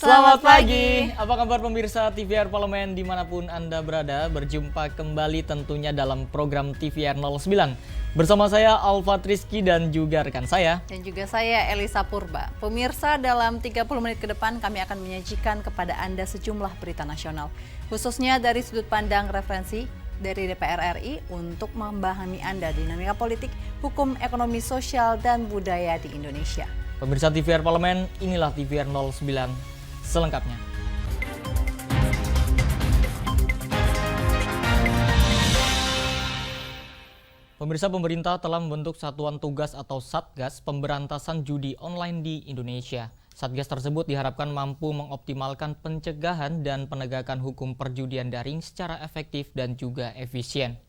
Selamat pagi, apa kabar pemirsa TVR Parlemen dimanapun Anda berada. Berjumpa kembali tentunya dalam program TVR 09. Bersama saya Alfa Rizky dan juga rekan saya. Dan juga saya Elisa Purba. Pemirsa, dalam 30 menit ke depan kami akan menyajikan kepada Anda sejumlah berita nasional. Khususnya dari sudut pandang referensi dari DPR RI untuk memahami Anda dinamika politik, hukum, ekonomi, sosial, dan budaya di Indonesia. Pemirsa TVR Parlemen, inilah TVR 09 selengkapnya. Pemirsa, pemerintah telah membentuk Satuan Tugas atau Satgas Pemberantasan Judi Online di Indonesia. Satgas tersebut diharapkan mampu mengoptimalkan pencegahan dan penegakan hukum perjudian daring secara efektif dan juga efisien.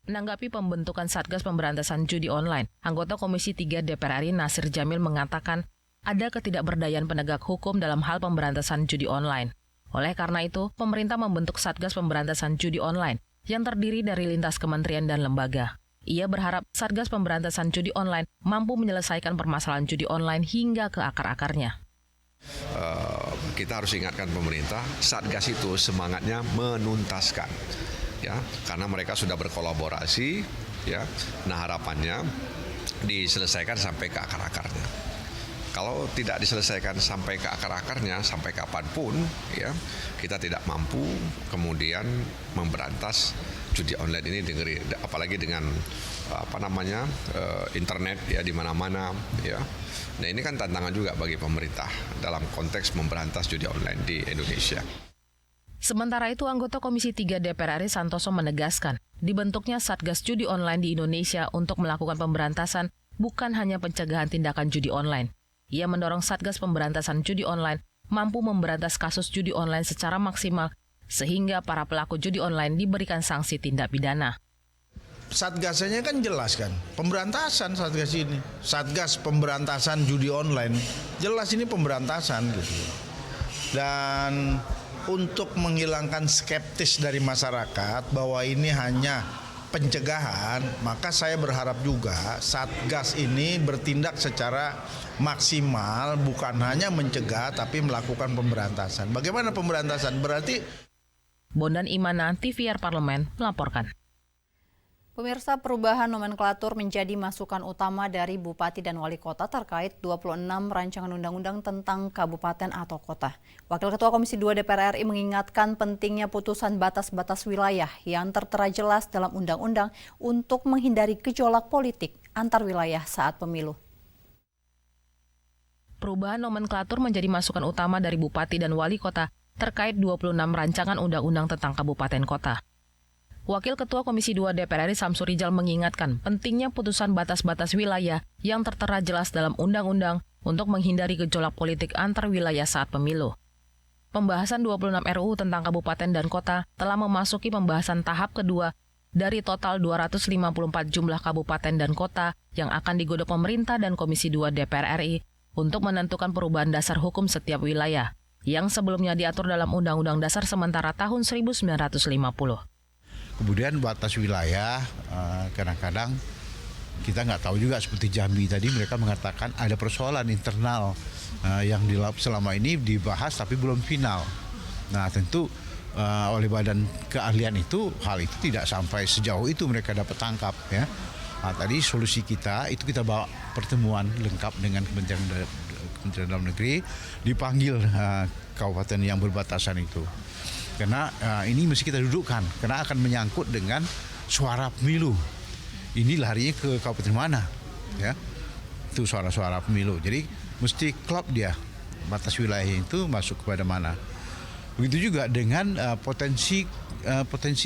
Menanggapi pembentukan Satgas Pemberantasan Judi Online, anggota Komisi 3 DPR RI Nasir Jamil mengatakan ada ketidakberdayaan penegak hukum dalam hal pemberantasan judi online. Oleh karena itu, pemerintah membentuk Satgas Pemberantasan Judi Online yang terdiri dari lintas kementerian dan lembaga. Ia berharap Satgas Pemberantasan Judi Online mampu menyelesaikan permasalahan judi online hingga ke akar-akarnya. Kita harus ingatkan pemerintah, Satgas itu semangatnya menuntaskan. Ya, karena mereka sudah berkolaborasi, ya. Nah, harapannya diselesaikan sampai ke akar-akarnya. Kalau tidak diselesaikan sampai ke akar-akarnya, sampai kapanpun, ya, kita tidak mampu kemudian memberantas judi online ini, apalagi dengan internet ya di mana-mana, ya. Nah, ini kan tantangan juga bagi pemerintah dalam konteks memberantas judi online di Indonesia. Sementara itu, anggota Komisi 3 DPR RI Santoso menegaskan, dibentuknya Satgas Judi Online di Indonesia untuk melakukan pemberantasan bukan hanya pencegahan tindakan judi online. Ia mendorong Satgas Pemberantasan Judi Online mampu memberantas kasus judi online secara maksimal, sehingga para pelaku judi online diberikan sanksi tindak pidana. Satgasnya kan jelas kan, pemberantasan Satgas ini. Satgas Pemberantasan Judi Online, jelas ini pemberantasan gitu. Dan untuk menghilangkan skeptis dari masyarakat bahwa ini hanya pencegahan, maka saya berharap juga Satgas ini bertindak secara maksimal, bukan hanya mencegah tapi melakukan pemberantasan. Bagaimana pemberantasan? Berarti Bondan Imana, TVR Parlemen, melaporkan. Pemirsa, perubahan nomenklatur menjadi masukan utama dari Bupati dan Wali Kota terkait 26 rancangan undang-undang tentang kabupaten atau kota. Wakil Ketua Komisi 2 DPR RI mengingatkan pentingnya putusan batas-batas wilayah yang tertera jelas dalam undang-undang untuk menghindari gejolak politik antar wilayah saat pemilu. Perubahan nomenklatur menjadi masukan utama dari Bupati dan Wali Kota terkait 26 rancangan undang-undang tentang kabupaten kota. Wakil Ketua Komisi 2 DPR RI Samsur Rijal mengingatkan pentingnya putusan batas-batas wilayah yang tertera jelas dalam undang-undang untuk menghindari gejolak politik antar wilayah saat pemilu. Pembahasan 26 RUU tentang kabupaten dan kota telah memasuki pembahasan tahap kedua dari total 254 jumlah kabupaten dan kota yang akan digodok pemerintah dan Komisi 2 DPR RI untuk menentukan perubahan dasar hukum setiap wilayah yang sebelumnya diatur dalam Undang-Undang Dasar Sementara tahun 1950. kemudian batas wilayah, kadang-kadang kita nggak tahu juga, seperti Jambi tadi mereka mengatakan ada persoalan internal yang selama ini dibahas tapi belum final. Nah, tentu oleh badan keahlian itu hal itu tidak sampai sejauh itu mereka dapat tangkap, ya. Nah, tadi solusi kita itu kita bawa pertemuan lengkap dengan Kementerian Dalam Negeri, dipanggil kabupaten yang berbatasan itu. Karena ini mesti kita dudukkan, karena akan menyangkut dengan suara pemilu. Ini larinya ke kabupaten mana, ya? Itu suara-suara pemilu. Jadi mesti klop dia, batas wilayah itu masuk kepada mana. Begitu juga dengan potensi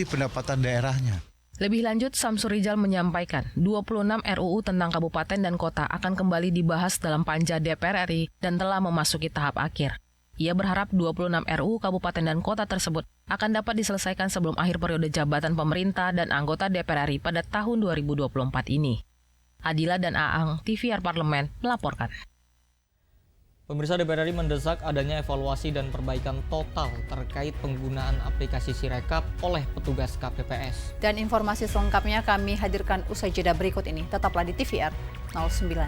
pendapatan daerahnya. Lebih lanjut, Samsur Rijal menyampaikan 26 RUU tentang kabupaten dan kota akan kembali dibahas dalam panja DPR RI dan telah memasuki tahap akhir. Ia berharap 26 RUU kabupaten dan kota tersebut akan dapat diselesaikan sebelum akhir periode jabatan pemerintah dan anggota DPR RI pada tahun 2024 ini. Adila dan Aang, TVR Parlemen, melaporkan. Pemirsa, DPR RI mendesak adanya evaluasi dan perbaikan total terkait penggunaan aplikasi Sirekap oleh petugas KPPS. Dan informasi selengkapnya kami hadirkan usai jeda berikut ini. Tetaplah di TVR 09.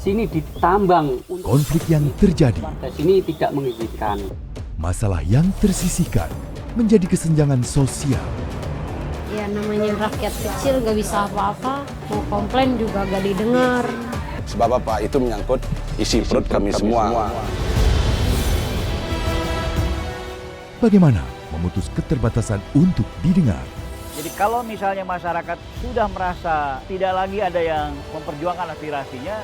sini ditambang. Konflik yang terjadi, Warga sini tidak mengizinkan. masalah yang tersisihkan menjadi kesenjangan sosial. Ya namanya rakyat kecil gak bisa apa-apa, mau komplain juga gak didengar. Sebab apa? Itu menyangkut isi perut kami semua. Bagaimana memutus keterbatasan untuk didengar? Jadi kalau misalnya masyarakat sudah merasa tidak lagi ada yang memperjuangkan aspirasinya,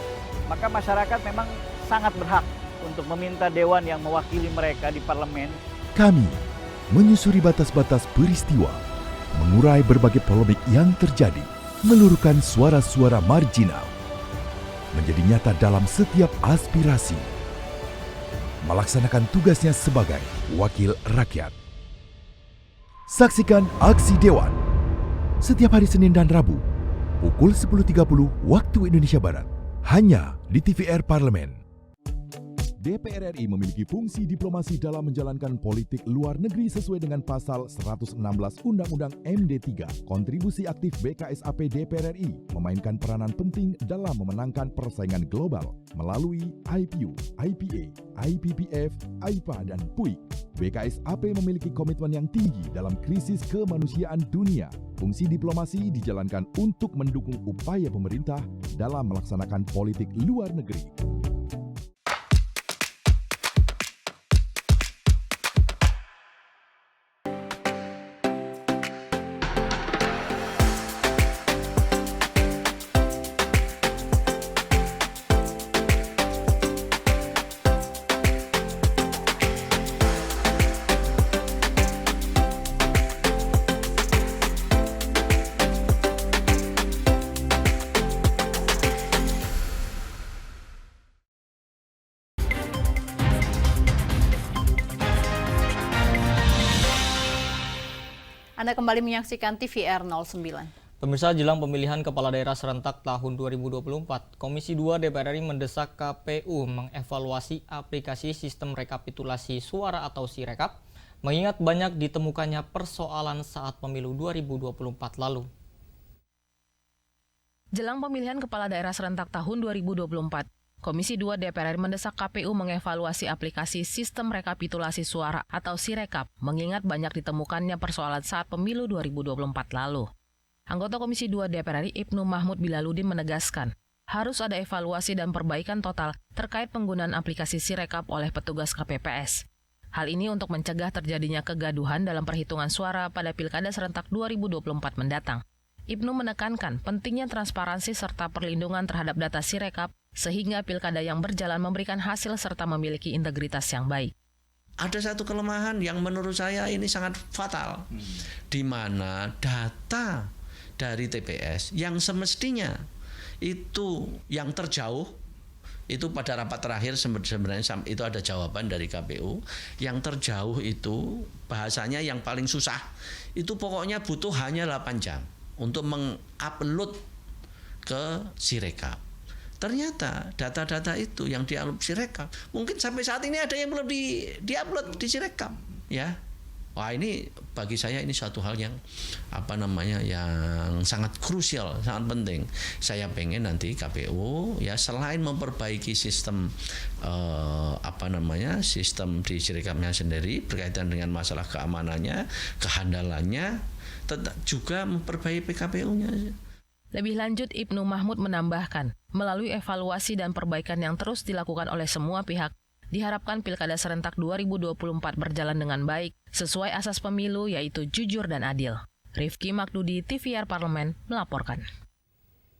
maka masyarakat memang sangat berhak untuk meminta dewan yang mewakili mereka di parlemen. Kami menyusuri batas-batas peristiwa, mengurai berbagai polemik yang terjadi, meluruhkan suara-suara marginal, menjadi nyata dalam setiap aspirasi, melaksanakan tugasnya sebagai wakil rakyat. Saksikan Aksi Dewan setiap hari Senin dan Rabu pukul 10.30 waktu Indonesia Barat hanya di TVR Parlemen. DPR RI memiliki fungsi diplomasi dalam menjalankan politik luar negeri sesuai dengan pasal 116 Undang-Undang MD3. Kontribusi aktif BKSAP DPR RI memainkan peranan penting dalam memenangkan persaingan global melalui IPU, IPA, IPPF, AIPA, dan PUIK. BKSAP memiliki komitmen yang tinggi dalam krisis kemanusiaan dunia. Fungsi diplomasi dijalankan untuk mendukung upaya pemerintah dalam melaksanakan politik luar negeri. Anda kembali menyaksikan TVR 09. Pemirsa, jelang pemilihan kepala daerah serentak tahun 2024, Komisi 2 DPR RI mendesak KPU mengevaluasi aplikasi sistem rekapitulasi suara atau Sirekap, mengingat banyak ditemukannya persoalan saat pemilu 2024 lalu. Jelang pemilihan kepala daerah serentak tahun 2024, Komisi 2 DPR RI mendesak KPU mengevaluasi aplikasi sistem rekapitulasi suara atau Sirekap, mengingat banyak ditemukannya persoalan saat pemilu 2024 lalu. Anggota Komisi 2 DPR RI Ibnu Mahmud Bilaludin menegaskan, harus ada evaluasi dan perbaikan total terkait penggunaan aplikasi Sirekap oleh petugas KPPS. Hal ini untuk mencegah terjadinya kegaduhan dalam perhitungan suara pada Pilkada serentak 2024 mendatang. Ibnu menekankan pentingnya transparansi serta perlindungan terhadap data Sirekap sehingga pilkada yang berjalan memberikan hasil serta memiliki integritas yang baik. Ada satu kelemahan yang menurut saya ini sangat fatal, di mana data dari TPS yang semestinya itu yang terjauh, itu pada rapat terakhir sebenarnya itu ada jawaban dari KPU, yang terjauh itu bahasanya yang paling susah, itu pokoknya butuh hanya 8 jam untuk mengupload ke Sirekap. Ternyata data-data itu yang diupload Sirekap, mungkin sampai saat ini ada yang belum diupload di Sirekap, ya. Wah, ini bagi saya ini suatu hal yang yang sangat krusial, sangat penting. Saya pengen nanti KPU ya selain memperbaiki sistem sistem di Sirekapnya sendiri berkaitan dengan masalah keamanannya, kehandalannya, juga memperbaiki PKPU-nya. Lebih lanjut, Ibnu Mahmud menambahkan, melalui evaluasi dan perbaikan yang terus dilakukan oleh semua pihak, diharapkan Pilkada serentak 2024 berjalan dengan baik, sesuai asas pemilu yaitu jujur dan adil. Rifki Makdudi, TVR Parlemen, melaporkan.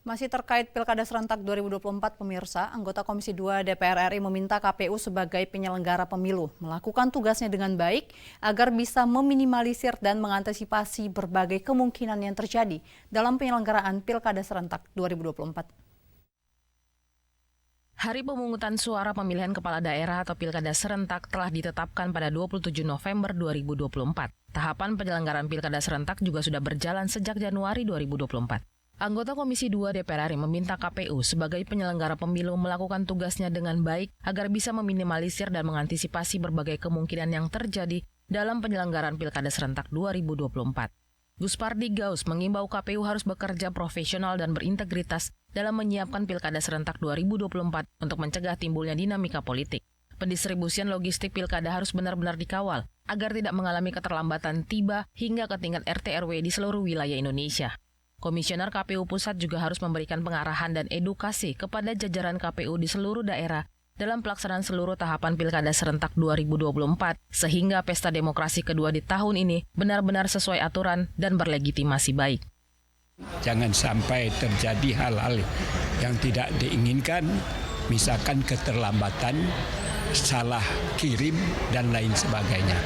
Masih terkait Pilkada serentak 2024, pemirsa, anggota Komisi 2 DPR RI meminta KPU sebagai penyelenggara pemilu melakukan tugasnya dengan baik agar bisa meminimalisir dan mengantisipasi berbagai kemungkinan yang terjadi dalam penyelenggaraan Pilkada serentak 2024. Hari pemungutan suara pemilihan kepala daerah atau Pilkada serentak telah ditetapkan pada 27 November 2024. Tahapan penyelenggaraan Pilkada serentak juga sudah berjalan sejak Januari 2024. Anggota Komisi 2 DPR RI meminta KPU sebagai penyelenggara pemilu melakukan tugasnya dengan baik agar bisa meminimalisir dan mengantisipasi berbagai kemungkinan yang terjadi dalam penyelenggaraan Pilkada serentak 2024. Gus Pardi Gaus mengimbau KPU harus bekerja profesional dan berintegritas dalam menyiapkan Pilkada serentak 2024 untuk mencegah timbulnya dinamika politik. Pendistribusian logistik pilkada harus benar-benar dikawal agar tidak mengalami keterlambatan tiba hingga ke tingkat RT/RW di seluruh wilayah Indonesia. Komisioner KPU Pusat juga harus memberikan pengarahan dan edukasi kepada jajaran KPU di seluruh daerah dalam pelaksanaan seluruh tahapan Pilkada serentak 2024 sehingga pesta demokrasi kedua di tahun ini benar-benar sesuai aturan dan berlegitimasi baik. Jangan sampai terjadi hal-hal yang tidak diinginkan, misalkan keterlambatan, salah kirim, dan lain sebagainya.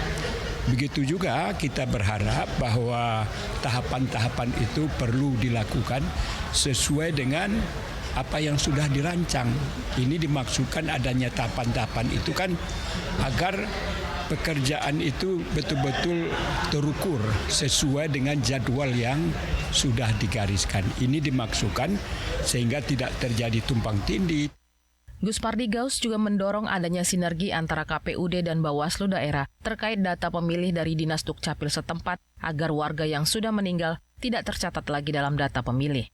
Begitu juga kita berharap bahwa tahapan-tahapan itu perlu dilakukan sesuai dengan apa yang sudah dirancang. Ini dimaksudkan adanya tahapan-tahapan itu kan agar pekerjaan itu betul-betul terukur sesuai dengan jadwal yang sudah digariskan. Ini dimaksudkan sehingga tidak terjadi tumpang tindih. Gus Pardi Gaus juga mendorong adanya sinergi antara KPUD dan Bawaslu daerah terkait data pemilih dari Dinas Dukcapil setempat agar warga yang sudah meninggal tidak tercatat lagi dalam data pemilih.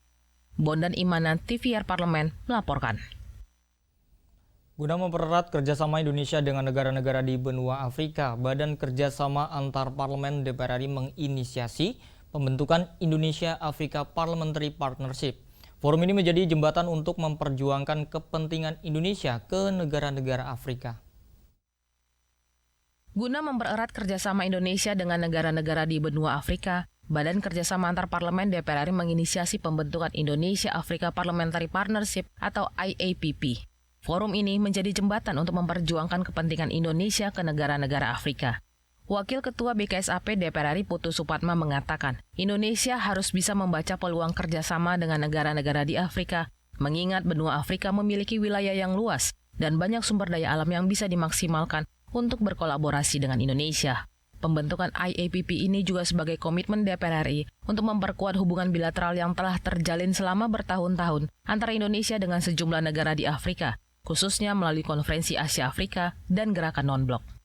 Bondan Imanan, TVR Parlemen, melaporkan. Guna mempererat kerjasama Indonesia dengan negara-negara di benua Afrika, Badan Kerjasama Antar Parlemen DPR RI menginisiasi pembentukan Indonesia-Afrika Parliamentary Partnership. Forum ini menjadi jembatan untuk memperjuangkan kepentingan Indonesia ke negara-negara Afrika. Guna mempererat kerjasama Indonesia dengan negara-negara di benua Afrika, Badan Kerjasama Antar Parlemen DPR RI menginisiasi pembentukan Indonesia-Afrika Parliamentary Partnership atau IAPP. Forum ini menjadi jembatan untuk memperjuangkan kepentingan Indonesia ke negara-negara Afrika. Wakil Ketua BKSAP DPR RI Putu Supatma mengatakan, Indonesia harus bisa membaca peluang kerjasama dengan negara-negara di Afrika, mengingat benua Afrika memiliki wilayah yang luas dan banyak sumber daya alam yang bisa dimaksimalkan untuk berkolaborasi dengan Indonesia. Pembentukan IAPP ini juga sebagai komitmen DPR RI untuk memperkuat hubungan bilateral yang telah terjalin selama bertahun-tahun antara Indonesia dengan sejumlah negara di Afrika, khususnya melalui Konferensi Asia Afrika dan Gerakan Non-Blok.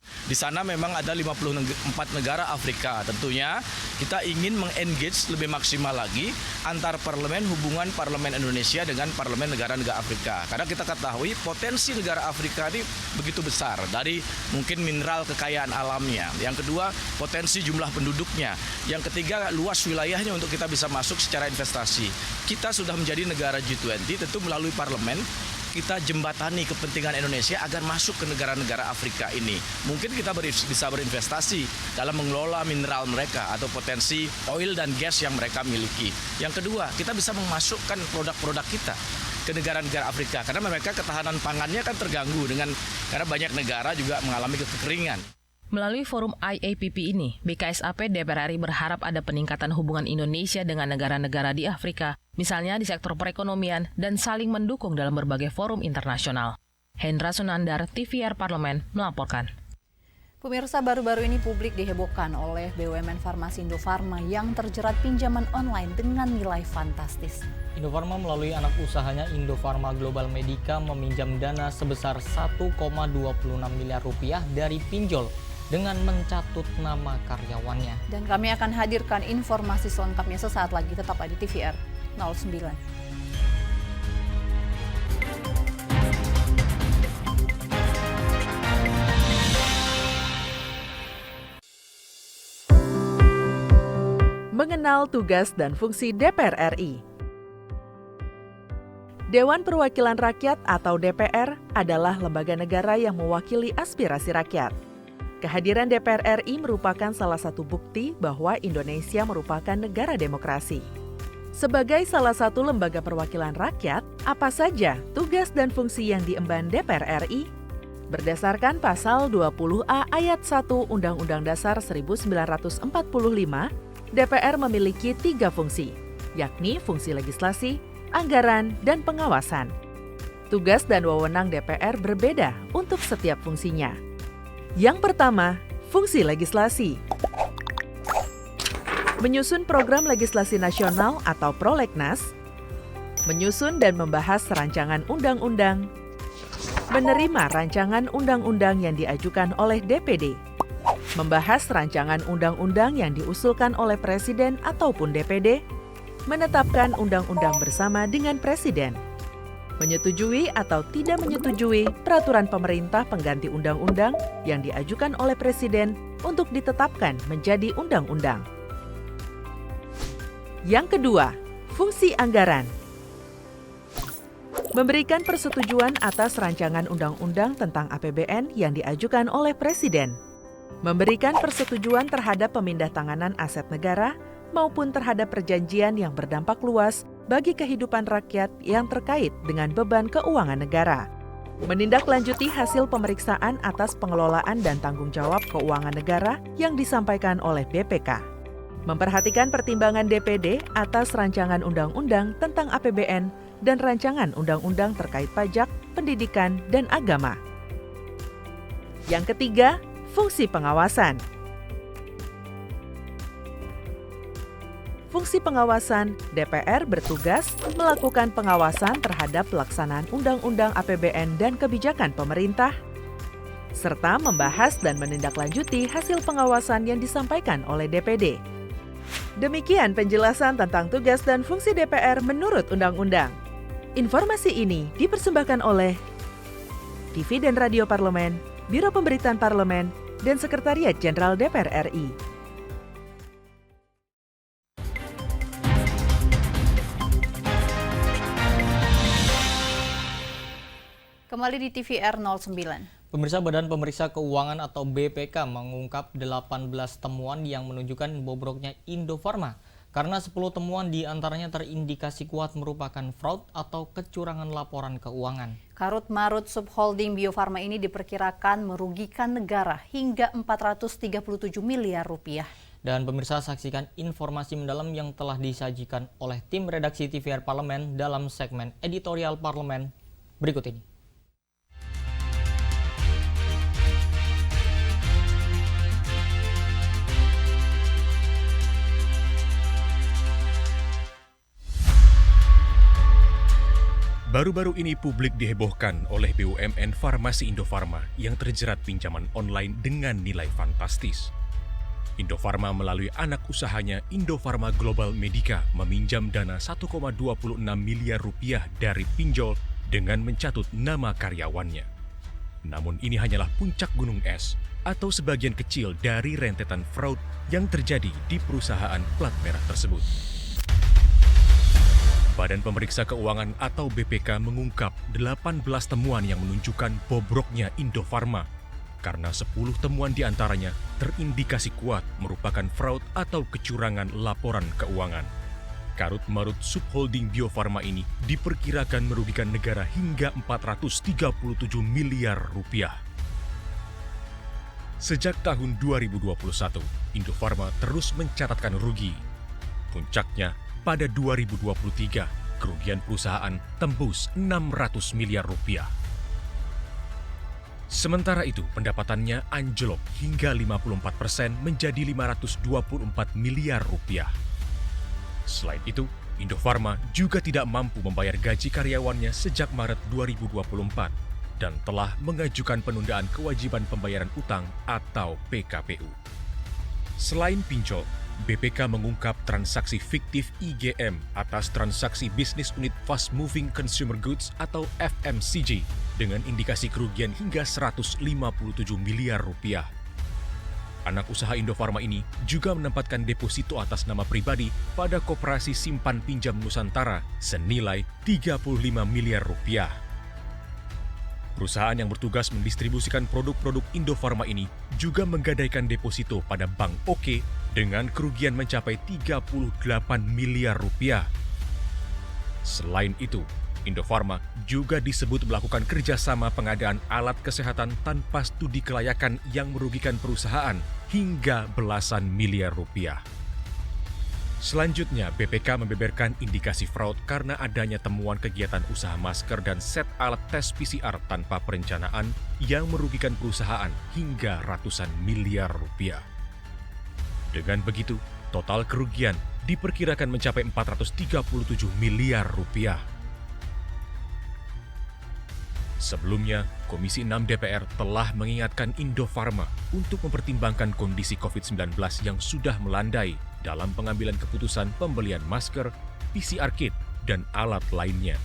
Di sana memang ada 54 negara Afrika. Tentunya kita ingin meng-engage lebih maksimal lagi antar parlemen, hubungan parlemen Indonesia dengan parlemen negara-negara Afrika. Karena kita ketahui potensi negara Afrika ini begitu besar. Dari mungkin mineral kekayaan alamnya. Yang kedua, potensi jumlah penduduknya. Yang ketiga, luas wilayahnya untuk kita bisa masuk secara investasi. Kita sudah menjadi negara G20, tentu melalui parlemen kita jembatani kepentingan Indonesia agar masuk ke negara-negara Afrika ini. Mungkin kita bisa berinvestasi dalam mengelola mineral mereka atau potensi oil dan gas yang mereka miliki. Yang kedua, kita bisa memasukkan produk-produk kita ke negara-negara Afrika karena mereka ketahanan pangannya kan terganggu karena banyak negara juga mengalami kekeringan. Melalui forum IAPP ini, BKSAP DPR RI berharap ada peningkatan hubungan Indonesia dengan negara-negara di Afrika, misalnya di sektor perekonomian dan saling mendukung dalam berbagai forum internasional. Hendra Sunandar, TVR Parlemen, melaporkan. Pemirsa, baru-baru ini publik dihebohkan oleh BUMN Farmasi Indofarma yang terjerat pinjaman online dengan nilai fantastis. Indofarma melalui anak usahanya Indofarma Global Medica meminjam dana sebesar 1,26 miliar rupiah dari pinjol dengan mencatut nama karyawannya. Dan kami akan hadirkan informasi selengkapnya sesaat lagi, tetap di TVR 09. Mengenal tugas dan fungsi DPR RI. Dewan Perwakilan Rakyat atau DPR adalah lembaga negara yang mewakili aspirasi rakyat. Kehadiran DPR RI merupakan salah satu bukti bahwa Indonesia merupakan negara demokrasi. Sebagai salah satu lembaga perwakilan rakyat, apa saja tugas dan fungsi yang diemban DPR RI? Berdasarkan pasal 20A ayat 1 Undang-Undang Dasar 1945, DPR memiliki 3 fungsi, yakni fungsi legislasi, anggaran, dan pengawasan. Tugas dan wewenang DPR berbeda untuk setiap fungsinya. Yang pertama, fungsi legislasi. Menyusun program legislasi nasional atau prolegnas, menyusun dan membahas rancangan undang-undang, menerima rancangan undang-undang yang diajukan oleh DPD, membahas rancangan undang-undang yang diusulkan oleh Presiden ataupun DPD, menetapkan undang-undang bersama dengan Presiden, menyetujui atau tidak menyetujui peraturan pemerintah pengganti undang-undang yang diajukan oleh Presiden untuk ditetapkan menjadi undang-undang. Yang kedua, fungsi anggaran. Memberikan persetujuan atas rancangan undang-undang tentang APBN yang diajukan oleh Presiden. Memberikan persetujuan terhadap pemindahtanganan aset negara maupun terhadap perjanjian yang berdampak luas bagi kehidupan rakyat yang terkait dengan beban keuangan negara. Menindaklanjuti hasil pemeriksaan atas pengelolaan dan tanggung jawab keuangan negara yang disampaikan oleh BPK. Memperhatikan pertimbangan DPD atas rancangan undang-undang tentang APBN dan rancangan undang-undang terkait pajak, pendidikan, dan agama. Yang ketiga, fungsi pengawasan. Fungsi pengawasan, DPR bertugas melakukan pengawasan terhadap pelaksanaan Undang-Undang APBN dan kebijakan pemerintah, serta membahas dan menindaklanjuti hasil pengawasan yang disampaikan oleh DPD. Demikian penjelasan tentang tugas dan fungsi DPR menurut Undang-Undang. Informasi ini dipersembahkan oleh TV dan Radio Parlemen, Biro Pemberitaan Parlemen, dan Sekretariat Jenderal DPR RI. Kembali di TVR 09. Pemirsa, Badan Pemeriksa Keuangan atau BPK mengungkap 18 temuan yang menunjukkan bobroknya Indofarma. Karena 10 temuan diantaranya terindikasi kuat merupakan fraud atau kecurangan laporan keuangan. Karut-marut subholding Bio Farma ini diperkirakan merugikan negara hingga 437 miliar rupiah. Dan pemirsa, saksikan informasi mendalam yang telah disajikan oleh tim redaksi TVR Parlemen dalam segmen Editorial Parlemen berikut ini. Baru-baru ini publik dihebohkan oleh BUMN Farmasi Indofarma yang terjerat pinjaman online dengan nilai fantastis. Indofarma melalui anak usahanya Indofarma Global Medica meminjam dana 1,26 miliar rupiah dari pinjol dengan mencatut nama karyawannya. Namun ini hanyalah puncak gunung es atau sebagian kecil dari rentetan fraud yang terjadi di perusahaan plat merah tersebut. Badan Pemeriksa Keuangan atau BPK mengungkap 18 temuan yang menunjukkan bobroknya Indofarma karena 10 temuan diantaranya terindikasi kuat merupakan fraud atau kecurangan laporan keuangan. Karut-marut subholding Bio Farma ini diperkirakan merugikan negara hingga 437 miliar rupiah. Sejak tahun 2021, Indofarma terus mencatatkan rugi. Puncaknya pada 2023, kerugian perusahaan tembus 600 miliar rupiah. Sementara itu, pendapatannya anjlok hingga 54% menjadi 524 miliar rupiah. Selain itu, Indofarma juga tidak mampu membayar gaji karyawannya sejak Maret 2024 dan telah mengajukan penundaan kewajiban pembayaran utang atau PKPU. Selain pinjol, BPK mengungkap transaksi fiktif IGM atas transaksi bisnis unit Fast Moving Consumer Goods atau FMCG dengan indikasi kerugian hingga 157 miliar rupiah. Anak usaha Indofarma ini juga menempatkan deposito atas nama pribadi pada Koperasi Simpan Pinjam Nusantara senilai 35 miliar rupiah. Perusahaan yang bertugas mendistribusikan produk-produk Indofarma ini juga menggadaikan deposito pada Bank OK dengan kerugian mencapai 38 miliar rupiah. Selain itu, Indofarma juga disebut melakukan kerjasama pengadaan alat kesehatan tanpa studi kelayakan yang merugikan perusahaan hingga belasan miliar rupiah. Selanjutnya, BPK membeberkan indikasi fraud karena adanya temuan kegiatan usaha masker dan set alat tes PCR tanpa perencanaan yang merugikan perusahaan hingga ratusan miliar rupiah. Dengan begitu, total kerugian diperkirakan mencapai 437 miliar rupiah. Sebelumnya, Komisi 6 DPR telah mengingatkan Indofarma untuk mempertimbangkan kondisi COVID-19 yang sudah melandai dalam pengambilan keputusan pembelian masker, PCR kit, dan alat lainnya.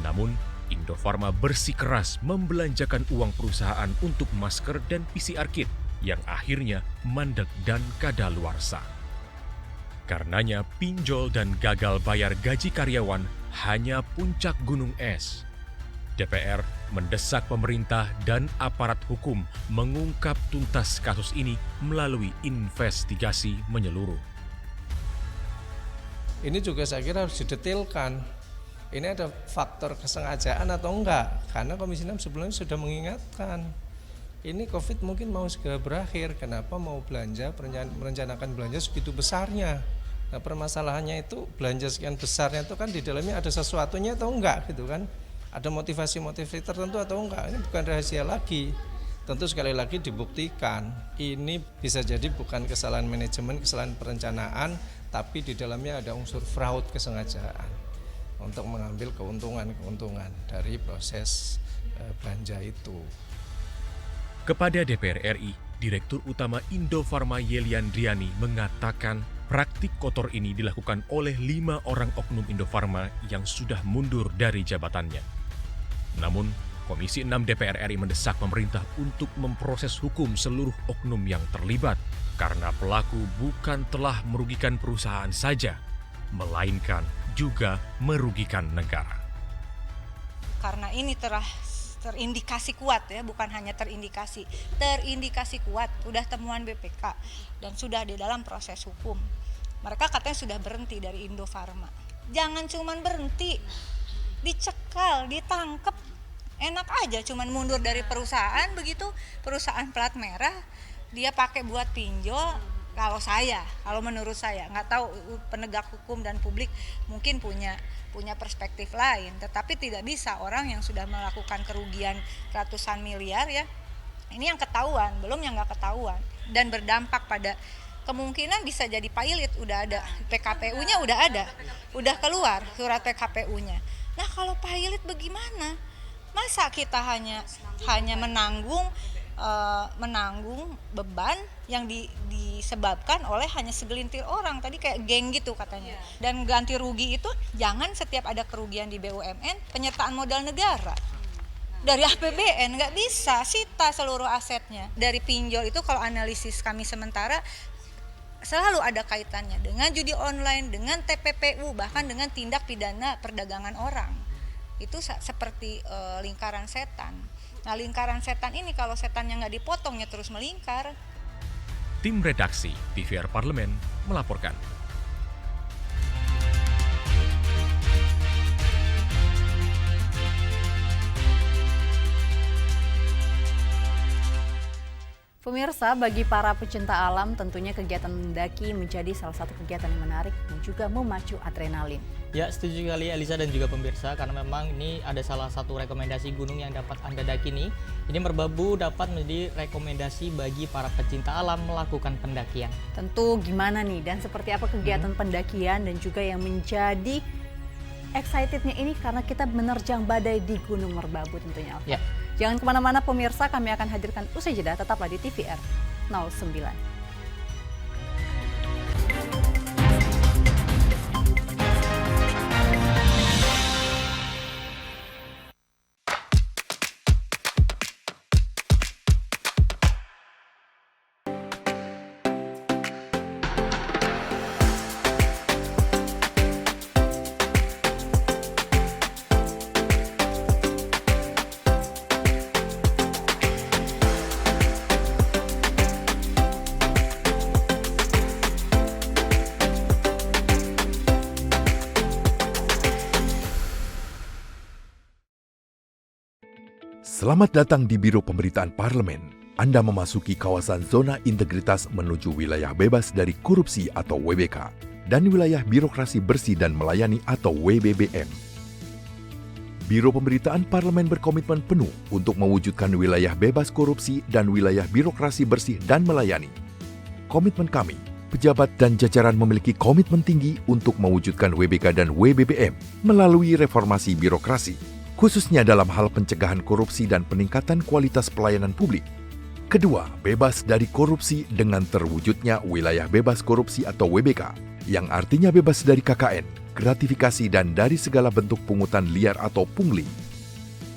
Namun, Indofarma bersikeras membelanjakan uang perusahaan untuk masker dan PCR kit yang akhirnya mandek dan kadaluarsa. Karenanya, pinjol dan gagal bayar gaji karyawan hanya puncak gunung es. DPR mendesak pemerintah dan aparat hukum mengungkap tuntas kasus ini melalui investigasi menyeluruh. Ini juga saya kira harus didetailkan. Ini ada faktor kesengajaan atau enggak? Karena Komisi 6 sebelumnya sudah mengingatkan. Ini COVID mungkin mau segera berakhir. Kenapa mau belanja, merencanakan belanja segitu besarnya? Nah, permasalahannya itu belanja sekian besarnya itu kan di dalamnya ada sesuatunya atau enggak gitu kan? Ada motivasi-motivasi tertentu atau enggak? Ini bukan rahasia lagi. Tentu sekali lagi dibuktikan. Ini bisa jadi bukan kesalahan manajemen, kesalahan perencanaan, tapi di dalamnya ada unsur fraud, kesengajaan untuk mengambil keuntungan dari proses belanja itu. Kepada DPR RI, Direktur Utama Indofarma Yeliandriani mengatakan praktik kotor ini dilakukan oleh 5 orang oknum Indofarma yang sudah mundur dari jabatannya. Namun, Komisi 6 DPR RI mendesak pemerintah untuk memproses hukum seluruh oknum yang terlibat karena pelaku bukan telah merugikan perusahaan saja, melainkan juga merugikan negara. Karena ini terindikasi kuat ya, bukan hanya terindikasi kuat, sudah temuan BPK dan sudah di dalam proses hukum. Mereka katanya sudah berhenti dari Indofarma. Jangan cuman berhenti, dicekal, ditangkep, enak aja cuman mundur dari perusahaan begitu, perusahaan plat merah, dia pakai buat pinjol. Kalau menurut saya, nggak tahu penegak hukum dan publik mungkin punya perspektif lain, tetapi tidak bisa orang yang sudah melakukan kerugian ratusan miliar ya, ini yang ketahuan, belum yang nggak ketahuan, dan berdampak pada kemungkinan bisa jadi pilot, udah ada PKPU-nya, udah keluar surat PKPU-nya. Nah kalau pilot bagaimana? Masa kita hanya menanggung beban yang disebabkan oleh hanya segelintir orang, tadi kayak geng gitu katanya. Dan ganti rugi itu jangan setiap ada kerugian di BUMN penyertaan modal negara dari APBN, nggak bisa sita seluruh asetnya. Dari pinjol itu kalau analisis kami sementara selalu ada kaitannya dengan judi online, dengan TPPU, bahkan dengan tindak pidana perdagangan orang. Itu seperti lingkaran setan. Nah lingkaran setan ini kalau setannya nggak dipotongnya terus melingkar. Tim redaksi TVR Parlemen melaporkan. Pemirsa, bagi para pecinta alam tentunya kegiatan mendaki menjadi salah satu kegiatan yang menarik dan juga memacu adrenalin. Ya, setuju sekali Elisa dan juga pemirsa, karena memang ini ada salah satu rekomendasi gunung yang dapat Anda daki nih. Ini Merbabu dapat menjadi rekomendasi bagi para pecinta alam melakukan pendakian. Tentu gimana nih dan seperti apa kegiatan pendakian dan juga yang menjadi excitednya ini karena kita menerjang badai di Gunung Merbabu tentunya. Ya. Jangan kemana-mana pemirsa, kami akan hadirkan usai jeda, tetaplah di TVR 09. Selamat datang di Biro Pemberitaan Parlemen. Anda memasuki kawasan zona integritas menuju wilayah bebas dari korupsi atau WBK dan wilayah birokrasi bersih dan melayani atau WBBM. Biro Pemberitaan Parlemen berkomitmen penuh untuk mewujudkan wilayah bebas korupsi dan wilayah birokrasi bersih dan melayani. Komitmen kami, pejabat dan jajaran memiliki komitmen tinggi untuk mewujudkan WBK dan WBBM melalui reformasi birokrasi, khususnya dalam hal pencegahan korupsi dan peningkatan kualitas pelayanan publik. Kedua, bebas dari korupsi dengan terwujudnya wilayah bebas korupsi atau WBK, yang artinya bebas dari KKN, gratifikasi dan dari segala bentuk pungutan liar atau pungli.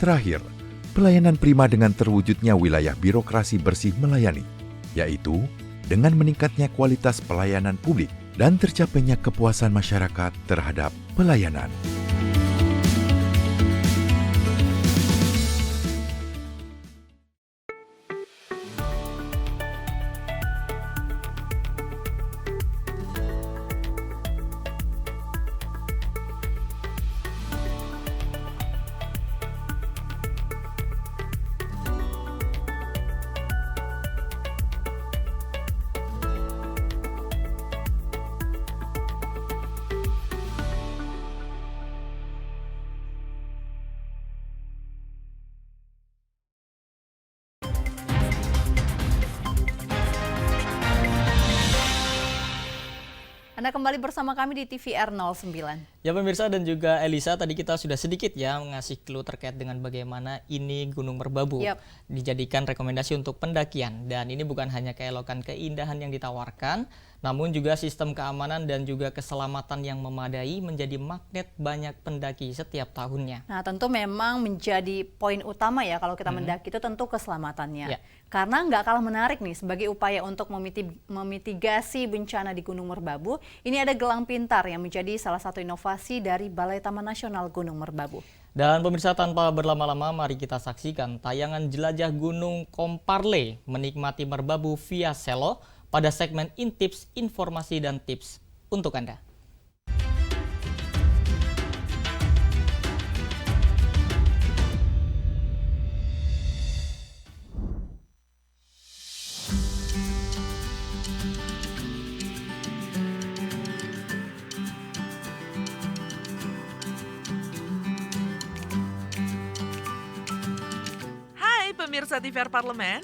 Terakhir, pelayanan prima dengan terwujudnya wilayah birokrasi bersih melayani, yaitu dengan meningkatnya kualitas pelayanan publik dan tercapainya kepuasan masyarakat terhadap pelayanan. Anda kembali bersama kami di TVR 09. Ya pemirsa dan juga Elisa, tadi kita sudah sedikit ya mengasih clue terkait dengan bagaimana ini Gunung Merbabu dijadikan rekomendasi untuk pendakian. Dan ini bukan hanya keelokan keindahan yang ditawarkan, namun juga sistem keamanan dan juga keselamatan yang memadai menjadi magnet banyak pendaki setiap tahunnya. Nah tentu memang menjadi poin utama ya kalau kita mendaki itu tentu keselamatannya. Karena nggak kalah menarik nih sebagai upaya untuk memitigasi bencana di Gunung Merbabu, ini ada gelang pintar yang menjadi salah satu inovasi dari Balai Taman Nasional Gunung Merbabu. Dan pemirsa, tanpa berlama-lama mari kita saksikan tayangan jelajah Gunung Komparle menikmati Merbabu via Selo pada segmen Intips, Informasi dan Tips untuk Anda. Pemirsa TVR Parlemen,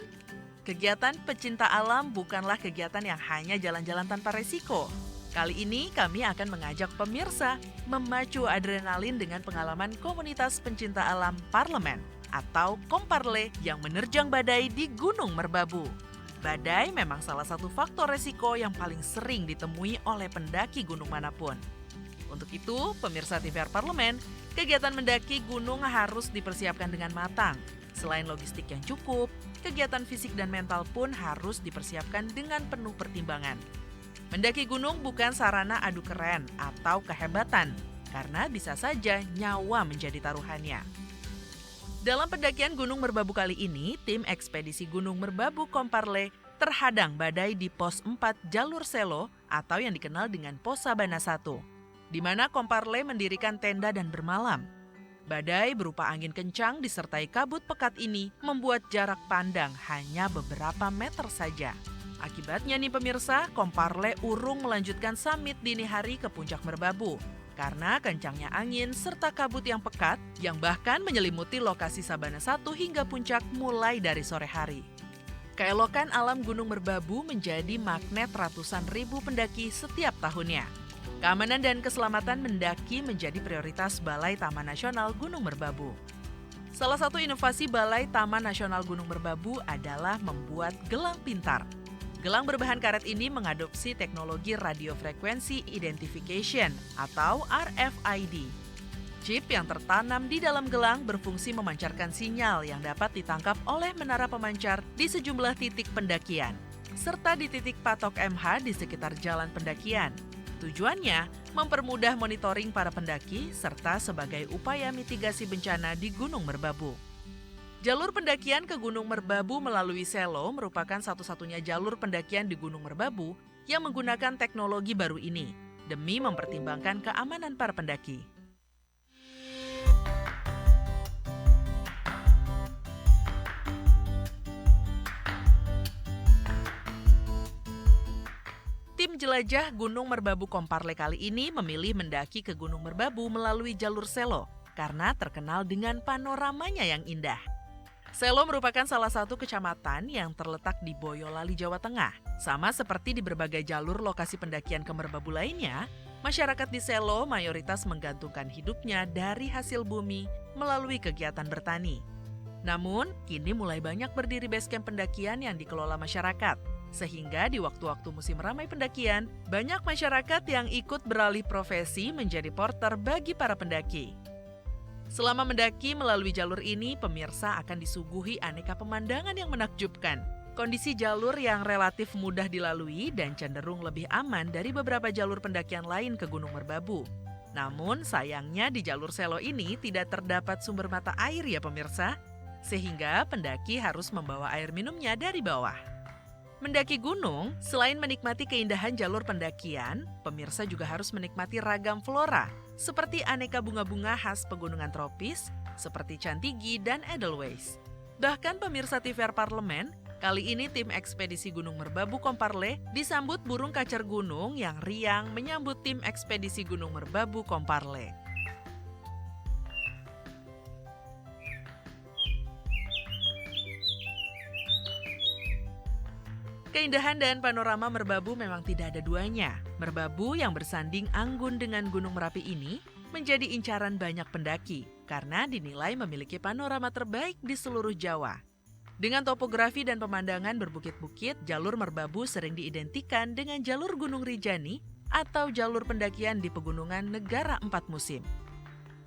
kegiatan pecinta alam bukanlah kegiatan yang hanya jalan-jalan tanpa resiko. Kali ini kami akan mengajak pemirsa memacu adrenalin dengan pengalaman komunitas pencinta alam Parlemen atau Komparle yang menerjang badai di Gunung Merbabu. Badai memang salah satu faktor resiko yang paling sering ditemui oleh pendaki gunung manapun. Untuk itu, pemirsa TVR Parlemen, kegiatan mendaki gunung harus dipersiapkan dengan matang. Selain logistik yang cukup, kegiatan fisik dan mental pun harus dipersiapkan dengan penuh pertimbangan. Mendaki gunung bukan sarana adu keren atau kehebatan, karena bisa saja nyawa menjadi taruhannya. Dalam pendakian Gunung Merbabu kali ini, tim ekspedisi Gunung Merbabu Komparle terhadang badai di pos 4 jalur Selo atau yang dikenal dengan pos Sabana 1, di mana Komparle mendirikan tenda dan bermalam. Badai berupa angin kencang disertai kabut pekat ini membuat jarak pandang hanya beberapa meter saja. Akibatnya nih pemirsa, Komparle urung melanjutkan summit dini hari ke puncak Merbabu karena kencangnya angin serta kabut yang pekat yang bahkan menyelimuti lokasi Sabana 1 hingga puncak mulai dari sore hari. Keelokan alam Gunung Merbabu menjadi magnet ratusan ribu pendaki setiap tahunnya. Keamanan dan keselamatan mendaki menjadi prioritas Balai Taman Nasional Gunung Merbabu. Salah satu inovasi Balai Taman Nasional Gunung Merbabu adalah membuat gelang pintar. Gelang berbahan karet ini mengadopsi teknologi Radio Frequency Identification atau RFID. Chip yang tertanam di dalam gelang berfungsi memancarkan sinyal yang dapat ditangkap oleh menara pemancar di sejumlah titik pendakian, serta di titik patok MH di sekitar jalan pendakian. Tujuannya mempermudah monitoring para pendaki serta sebagai upaya mitigasi bencana di Gunung Merbabu. Jalur pendakian ke Gunung Merbabu melalui Selo merupakan satu-satunya jalur pendakian di Gunung Merbabu yang menggunakan teknologi baru ini demi mempertimbangkan keamanan para pendaki. Tim jelajah Gunung Merbabu Komparle kali ini memilih mendaki ke Gunung Merbabu melalui jalur Selo karena terkenal dengan panoramanya yang indah. Selo merupakan salah satu kecamatan yang terletak di Boyolali, Jawa Tengah. Sama seperti di berbagai jalur lokasi pendakian ke Merbabu lainnya, masyarakat di Selo mayoritas menggantungkan hidupnya dari hasil bumi melalui kegiatan bertani. Namun, kini mulai banyak berdiri basecamp pendakian yang dikelola masyarakat. Sehingga di waktu-waktu musim ramai pendakian, banyak masyarakat yang ikut beralih profesi menjadi porter bagi para pendaki. Selama mendaki melalui jalur ini, pemirsa akan disuguhi aneka pemandangan yang menakjubkan. Kondisi jalur yang relatif mudah dilalui dan cenderung lebih aman dari beberapa jalur pendakian lain ke Gunung Merbabu. Namun sayangnya di jalur selo ini tidak terdapat sumber mata air ya pemirsa, sehingga pendaki harus membawa air minumnya dari bawah. Mendaki gunung, selain menikmati keindahan jalur pendakian, pemirsa juga harus menikmati ragam flora, seperti aneka bunga-bunga khas pegunungan tropis, seperti cantigi dan edelweiss. Bahkan pemirsa TVR Parlemen, kali ini tim ekspedisi Gunung Merbabu Komparle disambut burung kacer gunung yang riang menyambut tim ekspedisi Gunung Merbabu Komparle. Keindahan dan panorama Merbabu memang tidak ada duanya. Merbabu yang bersanding anggun dengan Gunung Merapi ini menjadi incaran banyak pendaki karena dinilai memiliki panorama terbaik di seluruh Jawa. Dengan topografi dan pemandangan berbukit-bukit, jalur Merbabu sering diidentikan dengan jalur Gunung Rinjani atau jalur pendakian di pegunungan negara 4 musim.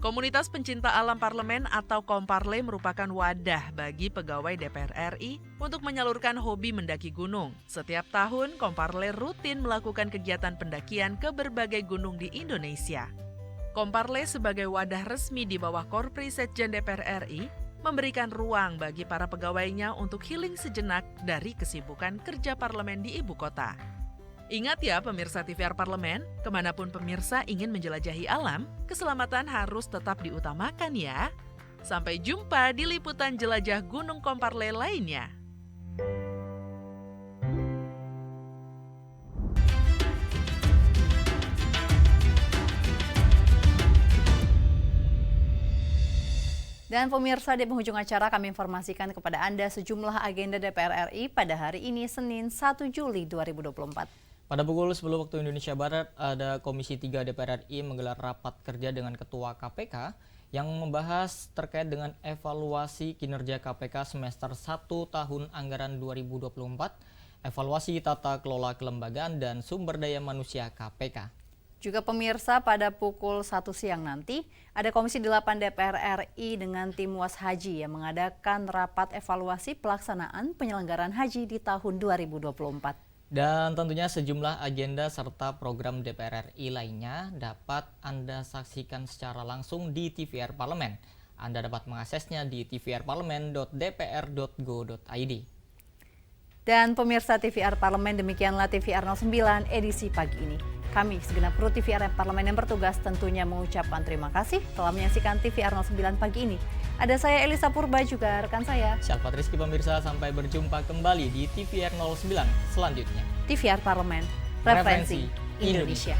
Komunitas pencinta alam Parlemen atau Komparle merupakan wadah bagi pegawai DPR RI untuk menyalurkan hobi mendaki gunung. Setiap tahun, Komparle rutin melakukan kegiatan pendakian ke berbagai gunung di Indonesia. Komparle sebagai wadah resmi di bawah Korpri Setjen DPR RI memberikan ruang bagi para pegawainya untuk healing sejenak dari kesibukan kerja parlemen di ibu kota. Ingat ya pemirsa TVR Parlemen, kemanapun pemirsa ingin menjelajahi alam, keselamatan harus tetap diutamakan ya. Sampai jumpa di liputan jelajah Gunung Komparle lainnya. Dan pemirsa, di penghujung acara kami informasikan kepada Anda sejumlah agenda DPR RI pada hari ini Senin 1 Juli 2024. Pada pukul 10 waktu Indonesia Barat, ada Komisi 3 DPR RI menggelar rapat kerja dengan Ketua KPK yang membahas terkait dengan evaluasi kinerja KPK semester 1 tahun anggaran 2024, evaluasi tata kelola kelembagaan dan sumber daya manusia KPK. Juga pemirsa, pada pukul 1 siang nanti, ada Komisi 8 DPR RI dengan tim Was Haji yang mengadakan rapat evaluasi pelaksanaan penyelenggaraan haji di tahun 2024. Dan tentunya sejumlah agenda serta program DPR RI lainnya dapat Anda saksikan secara langsung di TVR Parlemen. Anda dapat mengaksesnya di tvrparlemen.dpr.go.id. Dan pemirsa TVR Parlemen, demikianlah TVR 09 edisi pagi ini. Kami segenap kru TVR Parlemen yang bertugas tentunya mengucapkan terima kasih telah menyaksikan TVR 09 pagi ini. Ada saya Elisa Purba, juga rekan saya Syalfat Rizky. Pemirsa, sampai berjumpa kembali di TVR 09 selanjutnya. TVR Parlemen, referensi Indonesia.